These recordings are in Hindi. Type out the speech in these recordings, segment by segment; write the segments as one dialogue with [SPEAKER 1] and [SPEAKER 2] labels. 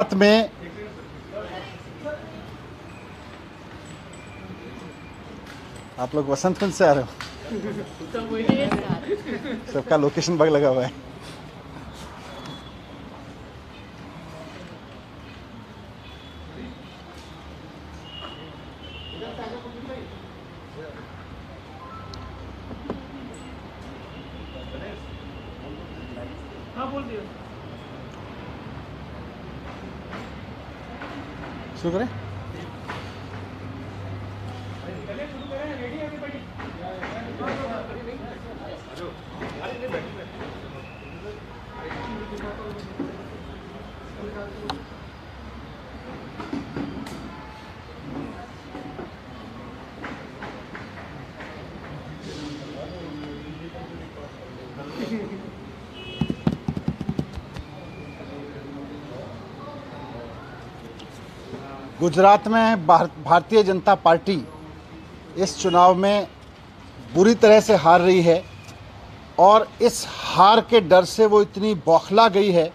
[SPEAKER 1] गुजरात में आप लोग वसंत कुंज से आ रहे हो? सबका लोकेशन बग लगा हुआ है। शुरू करें? गुजरात में भारतीय जनता पार्टी इस चुनाव में बुरी तरह से हार रही है और इस हार के डर से वो इतनी बौखला गई है,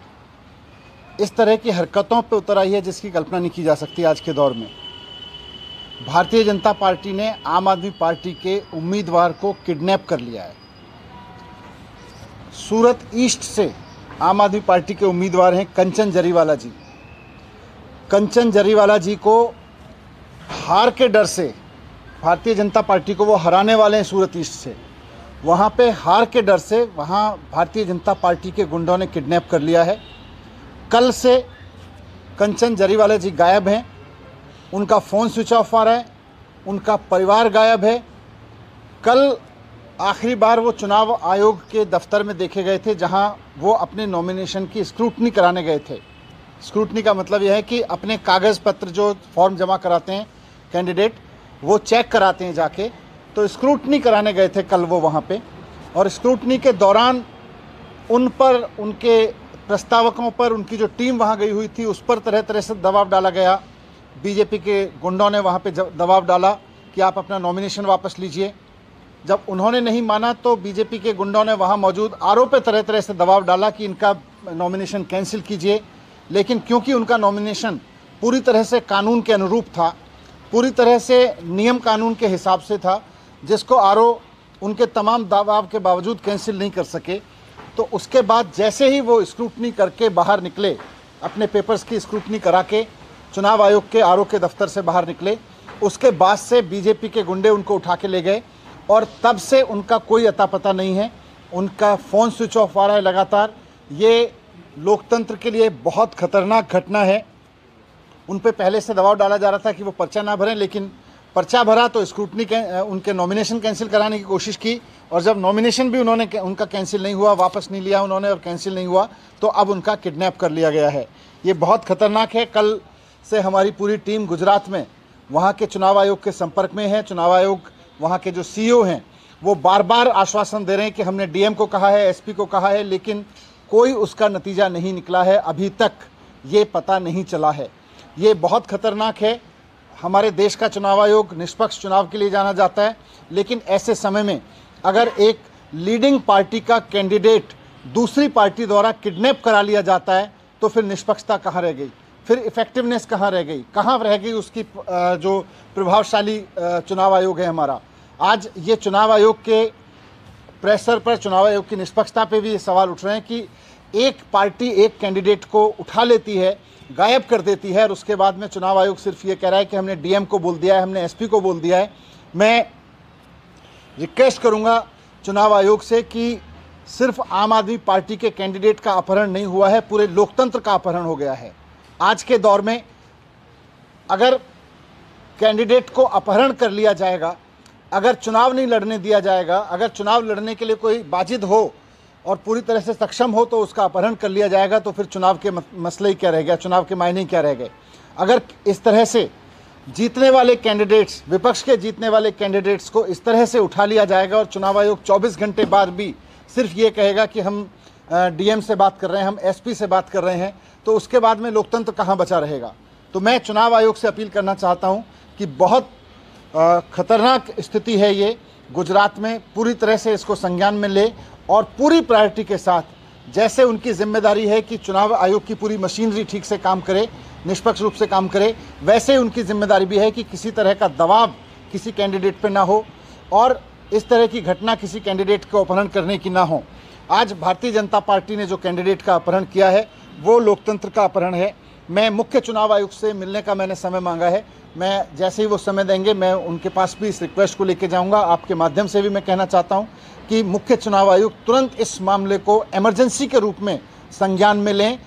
[SPEAKER 1] इस तरह की हरकतों पे उतर आई है जिसकी कल्पना नहीं की जा सकती। आज के दौर में भारतीय जनता पार्टी ने आम आदमी पार्टी के उम्मीदवार को किडनैप कर लिया है। सूरत ईस्ट से आम आदमी पार्टी के उम्मीदवार हैं कंचन जरीवाला जी। कंचन जरीवाला जी को हार के डर से भारतीय जनता पार्टी को वो हराने वाले हैं सूरत ईस्ट से, वहाँ पे हार के डर से वहाँ भारतीय जनता पार्टी के गुंडों ने किडनैप कर लिया है। कल से कंचन जरीवाला जी गायब हैं, उनका फ़ोन स्विच ऑफ आ रहा है, उनका परिवार गायब है। कल आखिरी बार वो चुनाव आयोग के दफ्तर में देखे गए थे जहाँ वो अपने नॉमिनेशन की स्क्रूटनी कराने गए थे। स्क्रूटनी का मतलब यह है कि अपने कागज़ पत्र जो फॉर्म जमा कराते हैं कैंडिडेट, वो चेक कराते हैं जाके, तो स्क्रूटनी कराने गए थे कल वो वहाँ पे। और स्क्रूटनी के दौरान उन पर, उनके प्रस्तावकों पर, उनकी जो टीम वहाँ गई हुई थी उस पर तरह तरह से दबाव डाला गया। बीजेपी के गुंडों ने वहाँ पे दबाव डाला कि आप अपना नॉमिनेशन वापस लीजिए। जब उन्होंने नहीं माना तो बीजेपी के गुंडों ने वहाँ मौजूद आरओ पे तरह तरह से दबाव डाला कि इनका नॉमिनेशन कैंसिल कीजिए। लेकिन क्योंकि उनका नॉमिनेशन पूरी तरह से कानून के अनुरूप था, पूरी तरह से नियम कानून के हिसाब से था, जिसको आरओ उनके तमाम दबाव के बावजूद कैंसिल नहीं कर सके, तो उसके बाद जैसे ही वो स्क्रूटनी करके बाहर निकले, अपने पेपर्स की स्क्रूटनी करा के चुनाव आयोग के आरओ के दफ्तर से बाहर निकले, उसके बाद से बीजेपी के गुंडे उनको उठा के ले गए और तब से उनका कोई अता पता नहीं है। उनका फ़ोन स्विच ऑफ आ रहा है लगातार। ये लोकतंत्र के लिए बहुत खतरनाक घटना है। उन पे पहले से दबाव डाला जा रहा था कि वो पर्चा ना भरें, लेकिन पर्चा भरा तो स्क्रूटनी उनके नॉमिनेशन कैंसिल कराने की कोशिश की, और जब नॉमिनेशन भी उनका कैंसिल नहीं हुआ, वापस नहीं लिया उन्होंने और कैंसिल नहीं हुआ, तो अब उनका किडनैप कर लिया गया है। ये बहुत खतरनाक है। कल से हमारी पूरी टीम गुजरात में वहाँ के चुनाव आयोग के संपर्क में है। चुनाव आयोग वहाँ के जो CEO हैं वो बार बार आश्वासन दे रहे हैं कि हमने DM को कहा है, SP को कहा है, लेकिन कोई उसका नतीजा नहीं निकला है। अभी तक ये पता नहीं चला है। ये बहुत खतरनाक है। हमारे देश का चुनाव आयोग निष्पक्ष चुनाव के लिए जाना जाता है, लेकिन ऐसे समय में अगर एक लीडिंग पार्टी का कैंडिडेट दूसरी पार्टी द्वारा किडनैप करा लिया जाता है तो फिर निष्पक्षता कहाँ रह गई, फिर इफेक्टिवनेस कहाँ रह गई, कहाँ रह गई उसकी जो प्रभावशाली चुनाव आयोग है हमारा। आज ये चुनाव आयोग के प्रेशर पर, चुनाव आयोग की निष्पक्षता पे भी ये सवाल उठ रहे हैं कि एक पार्टी एक कैंडिडेट को उठा लेती है, गायब कर देती है, और उसके बाद में चुनाव आयोग सिर्फ ये कह रहा है कि हमने DM को बोल दिया है, हमने SP को बोल दिया है। मैं रिक्वेस्ट करूंगा चुनाव आयोग से कि सिर्फ आम आदमी पार्टी के कैंडिडेट का अपहरण नहीं हुआ है, पूरे लोकतंत्र का अपहरण हो गया है। आज के दौर में अगर कैंडिडेट को अपहरण कर लिया जाएगा, अगर चुनाव नहीं लड़ने दिया जाएगा, अगर चुनाव लड़ने के लिए कोई बाजिद हो और पूरी तरह से सक्षम हो तो उसका अपहरण कर लिया जाएगा, तो फिर चुनाव के मसले ही क्या रह गया, चुनाव के मायने ही क्या रह गए। अगर इस तरह से जीतने वाले कैंडिडेट्स, विपक्ष के जीतने वाले कैंडिडेट्स को इस तरह से उठा लिया जाएगा और चुनाव आयोग 24 घंटे बाद भी सिर्फ ये कहेगा कि हम DM से बात कर रहे हैं, हम SP से बात कर रहे हैं, तो उसके बाद में लोकतंत्र कहाँ बचा रहेगा। तो मैं चुनाव आयोग से अपील करना चाहता हूँ कि बहुत खतरनाक स्थिति है ये गुजरात में, पूरी तरह से इसको संज्ञान में ले और पूरी प्रायोरिटी के साथ जैसे उनकी जिम्मेदारी है कि चुनाव आयोग की पूरी मशीनरी ठीक से काम करे, निष्पक्ष रूप से काम करे, वैसे उनकी जिम्मेदारी भी है कि किसी तरह का दबाव किसी कैंडिडेट पे ना हो और इस तरह की घटना किसी कैंडिडेट को अपहरण करने की ना हो। आज भारतीय जनता पार्टी ने जो कैंडिडेट का अपहरण किया है वो लोकतंत्र का अपहरण है। मैं मुख्य चुनाव आयुक्त से मिलने का मैंने समय मांगा है। मैं जैसे ही वो समय देंगे मैं उनके पास भी इस रिक्वेस्ट को लेके जाऊंगा। आपके माध्यम से भी मैं कहना चाहता हूं कि मुख्य चुनाव आयुक्त तुरंत इस मामले को इमरजेंसी के रूप में संज्ञान में लें।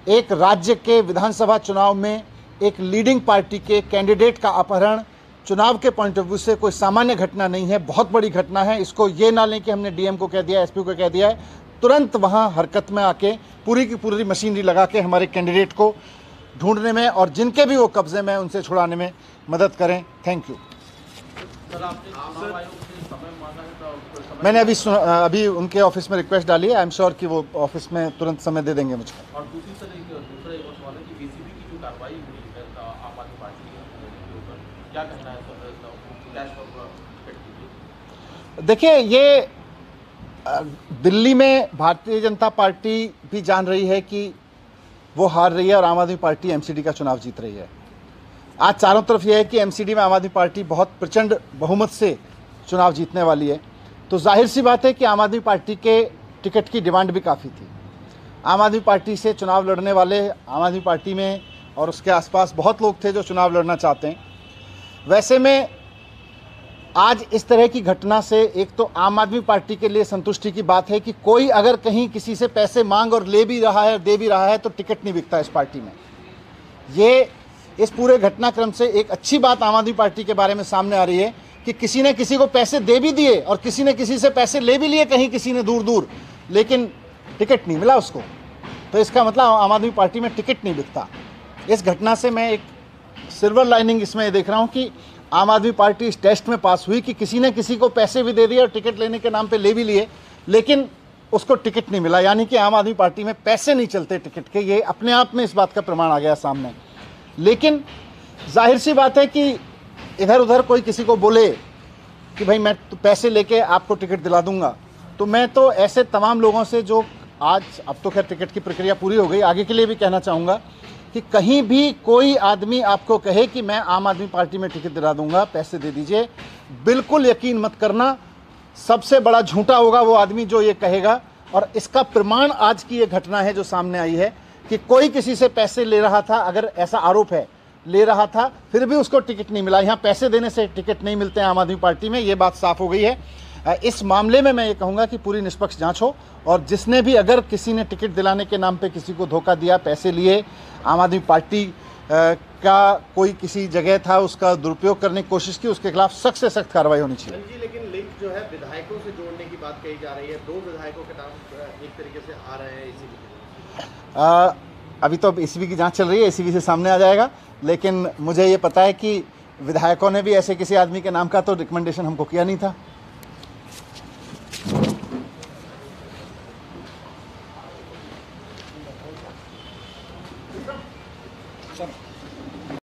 [SPEAKER 1] एक राज्य के विधानसभा चुनाव में एक लीडिंग पार्टी के कैंडिडेट का अपहरण चुनाव के पॉइंट ऑफ व्यू से कोई सामान्य घटना नहीं है, बहुत बड़ी घटना है। इसको ये ना लें कि हमने डीएम को कह दिया, एसपी को कह दिया है। तुरंत वहाँ हरकत में आके पूरी की पूरी मशीनरी लगा के हमारे कैंडिडेट को ढूंढने में और जिनके भी वो कब्जे में उनसे छुड़ाने में मदद करें। Thank you. मैंने अभी उनके ऑफिस में रिक्वेस्ट डाली है। आई एम श्योर कि वो ऑफिस में तुरंत समय दे देंगे मुझको।
[SPEAKER 2] और दूसरी दूसरा एक सवाल है कि बीसीबी की जो कार्रवाई हुई है आम आदमी पार्टी के ऊपर, क्या कहना है कैश फॉर?
[SPEAKER 1] देखिए, ये दिल्ली में भारतीय जनता पार्टी भी जान रही है कि वो हार रही है और आम आदमी पार्टी एमसीडी का चुनाव जीत रही है। आज चारों तरफ यह है कि एमसीडी में आम आदमी पार्टी बहुत प्रचंड बहुमत से चुनाव जीतने वाली है। तो जाहिर सी बात है कि आम आदमी पार्टी के टिकट की डिमांड भी काफ़ी थी। आम आदमी पार्टी से चुनाव लड़ने वाले आम आदमी पार्टी में और उसके आसपास बहुत लोग थे जो चुनाव लड़ना चाहते हैं। वैसे में आज इस तरह की घटना से एक तो आम आदमी पार्टी के लिए संतुष्टि की बात है कि कोई अगर कहीं किसी से पैसे मांग और ले भी रहा है और दे भी रहा है तो टिकट नहीं बिकता इस पार्टी में। ये इस पूरे घटनाक्रम से एक अच्छी बात आम आदमी पार्टी के बारे में सामने आ रही है कि किसी ने किसी को पैसे दे भी दिए और किसी ने किसी से पैसे ले भी लिए, कहीं किसी ने दूर दूर, लेकिन टिकट नहीं मिला उसको। तो इसका मतलब आम आदमी पार्टी में टिकट नहीं बिकता। इस घटना से मैं एक सिल्वर लाइनिंग इसमें देख रहा हूँ कि आम आदमी पार्टी इस टेस्ट में पास हुई कि किसी ने किसी को पैसे भी दे दिए और टिकट लेने के नाम पे ले भी लिए, लेकिन उसको टिकट नहीं मिला। यानी कि आम आदमी पार्टी में पैसे नहीं चलते टिकट के। ये अपने आप में इस बात का प्रमाण आ गया सामने। लेकिन जाहिर सी बात है कि इधर उधर कोई किसी को बोले कि भाई मैं तो पैसे लेके आपको टिकट दिला दूंगा, तो मैं तो ऐसे तमाम लोगों से जो आज, अब तो खैर टिकट की प्रक्रिया पूरी हो गई, आगे के लिए भी कहना चाहूँगा कि कहीं भी कोई आदमी आपको कहे कि मैं आम आदमी पार्टी में टिकट दिला दूंगा, पैसे दे दीजिए, बिल्कुल यकीन मत करना। सबसे बड़ा झूठा होगा वो आदमी जो ये कहेगा। और इसका प्रमाण आज की ये घटना है जो सामने आई है कि कोई किसी से पैसे ले रहा था, अगर ऐसा आरोप है, ले रहा था, फिर भी उसको टिकट नहीं मिला। यहाँ पैसे देने से टिकट नहीं मिलते हैं आम आदमी पार्टी में, ये बात साफ हो गई है। इस मामले में मैं ये कहूँगा कि पूरी निष्पक्ष जांच हो और जिसने भी, अगर किसी ने टिकट दिलाने के नाम पे किसी को धोखा दिया, पैसे लिए, आम आदमी पार्टी का कोई किसी जगह था, उसका दुरुपयोग करने की कोशिश की, उसके खिलाफ सख्त से सख्त कार्रवाई होनी चाहिए।
[SPEAKER 3] जी, लेकिन लिंक जो है विधायकों से जोड़ने की बात कही जा रही है। 2 विधायकों के नाम एक तरीके से आ रहे हैं इसी।
[SPEAKER 1] अभी तो एसीबी की जांच चल रही है, एसीबी से सामने आ जाएगा। लेकिन मुझे ये पता है कि विधायकों ने भी ऐसे किसी आदमी के नाम का तो रिकमेंडेशन हमको किया नहीं था।